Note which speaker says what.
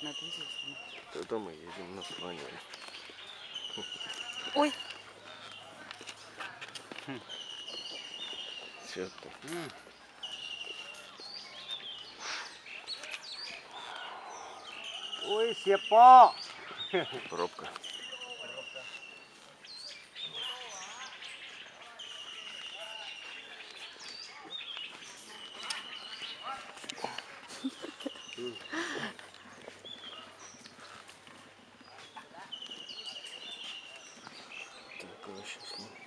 Speaker 1: на бензин.
Speaker 2: Тогда мы едем на плане.
Speaker 1: Ой.
Speaker 2: Все там.
Speaker 3: Ой, сепа!
Speaker 2: Пробка. Так, сейчас.